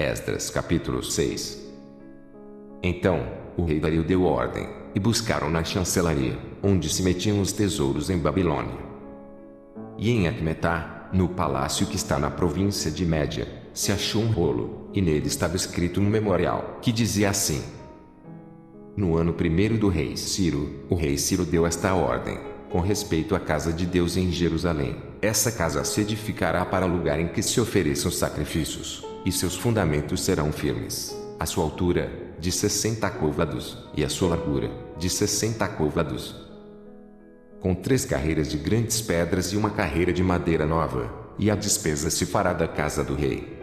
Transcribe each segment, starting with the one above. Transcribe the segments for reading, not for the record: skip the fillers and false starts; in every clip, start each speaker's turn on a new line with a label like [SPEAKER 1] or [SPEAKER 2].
[SPEAKER 1] Esdras capítulo 6. Então, o rei Dario deu ordem, e buscaram na chancelaria, onde se metiam os tesouros em Babilônia. E em Acmetá, no palácio que está na província de Média, se achou um rolo, e nele estava escrito um memorial, que dizia assim: No ano primeiro do rei Ciro, o rei Ciro deu esta ordem, com respeito à casa de Deus em Jerusalém: essa casa se edificará para lugar em que se ofereçam sacrifícios, e seus fundamentos serão firmes. A sua altura, de 60 côvados, e a sua largura, de 60 côvados, com 3 carreiras de grandes pedras e uma carreira de madeira nova, e a despesa se fará da casa do rei.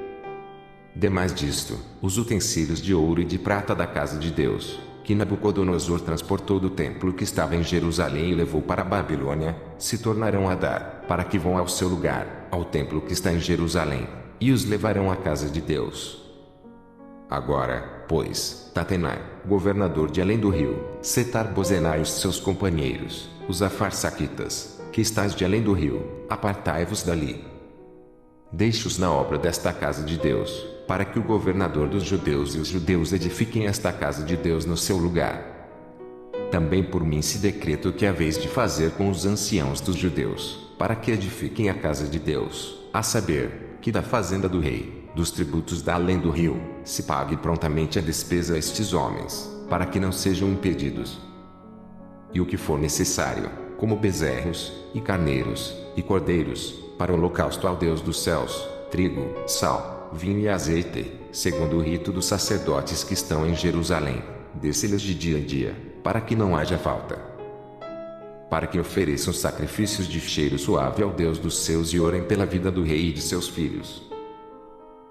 [SPEAKER 1] Demais disto, os utensílios de ouro e de prata da casa de Deus, que Nabucodonosor transportou do templo que estava em Jerusalém e levou para a Babilônia, se tornarão a dar, para que vão ao seu lugar, ao templo que está em Jerusalém, e os levarão à casa de Deus. Agora, pois, Tatenai, governador de além do rio, Setar-Bozenai e os seus companheiros, os Afarsaquitas, que estáis de além do rio, apartai-vos dali. Deixe-os na obra desta casa de Deus, para que o governador dos judeus e os judeus edifiquem esta casa de Deus no seu lugar. Também por mim se decreto que haveis de fazer com os anciãos dos judeus, para que edifiquem a casa de Deus, a saber, que da fazenda do rei, dos tributos da além do rio, se pague prontamente a despesa a estes homens, para que não sejam impedidos. E o que for necessário, como bezerros, e carneiros, e cordeiros, para o holocausto ao Deus dos céus, trigo, sal, vinho e azeite, segundo o rito dos sacerdotes que estão em Jerusalém, dê-se-lhes de dia em dia, para que não haja falta. Para que ofereçam sacrifícios de cheiro suave ao Deus dos seus e orem pela vida do rei e de seus filhos.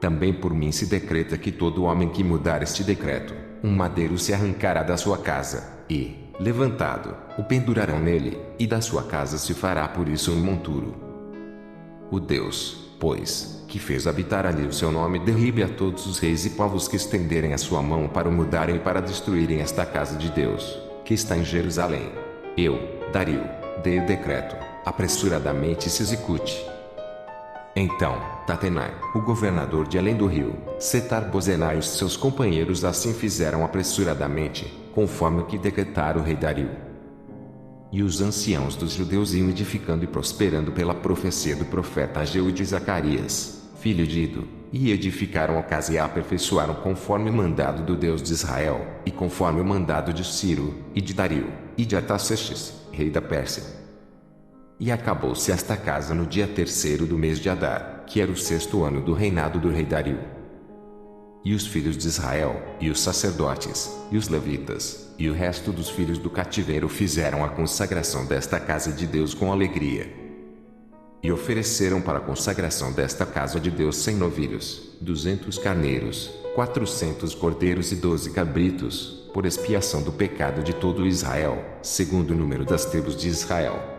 [SPEAKER 1] Também por mim se decreta que todo homem que mudar este decreto, um madeiro se arrancará da sua casa, e, levantado, o pendurarão nele, e da sua casa se fará por isso um monturo. O Deus, pois, que fez habitar ali o seu nome, derribe a todos os reis e povos que estenderem a sua mão para o mudarem e para destruírem esta casa de Deus, que está em Jerusalém. Eu, Dario, dei o decreto, apressuradamente se execute. Então, Tatenai, o governador de além do rio, Setar-Bozenai e os seus companheiros assim fizeram apressuradamente, conforme o que decretara o rei Dario. E os anciãos dos judeus iam edificando e prosperando pela profecia do profeta Ageu e de Zacarias, filho de Ido, e edificaram a casa e a aperfeiçoaram conforme o mandado do Deus de Israel, e conforme o mandado de Ciro, e de Dario, e de Artaxerxes, rei da Pérsia. E acabou-se esta casa no dia 3º do mês de Adar, que era o 6º ano do reinado do rei Dario. E os filhos de Israel, e os sacerdotes, e os levitas, e o resto dos filhos do cativeiro fizeram a consagração desta casa de Deus com alegria. E ofereceram para a consagração desta casa de Deus 100 novilhos, 200 carneiros, 400 cordeiros e 12 cabritos, por expiação do pecado de todo Israel, segundo o número das tribos de Israel.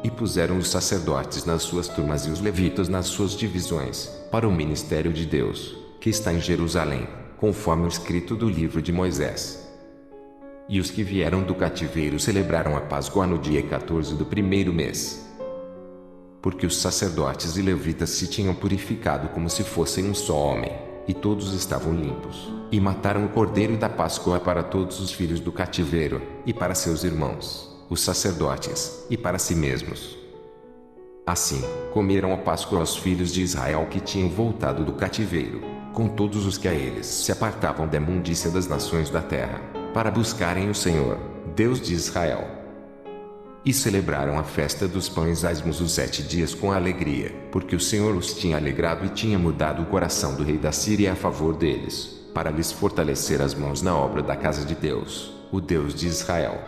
[SPEAKER 1] E puseram os sacerdotes nas suas turmas e os levitas nas suas divisões, para o ministério de Deus, que está em Jerusalém, conforme o escrito do livro de Moisés. E os que vieram do cativeiro celebraram a Páscoa no dia 14 do 1º mês. Porque os sacerdotes e levitas se tinham purificado como se fossem um só homem, e todos estavam limpos, e mataram o cordeiro da Páscoa para todos os filhos do cativeiro, e para seus irmãos, os sacerdotes, e para si mesmos. Assim, comeram a Páscoa os filhos de Israel que tinham voltado do cativeiro, com todos os que a eles se apartavam da imundícia das nações da terra, para buscarem o Senhor, Deus de Israel. E celebraram a festa dos pães asmos os 7 dias com alegria, porque o Senhor os tinha alegrado e tinha mudado o coração do rei da Síria a favor deles, para lhes fortalecer as mãos na obra da casa de Deus, o Deus de Israel.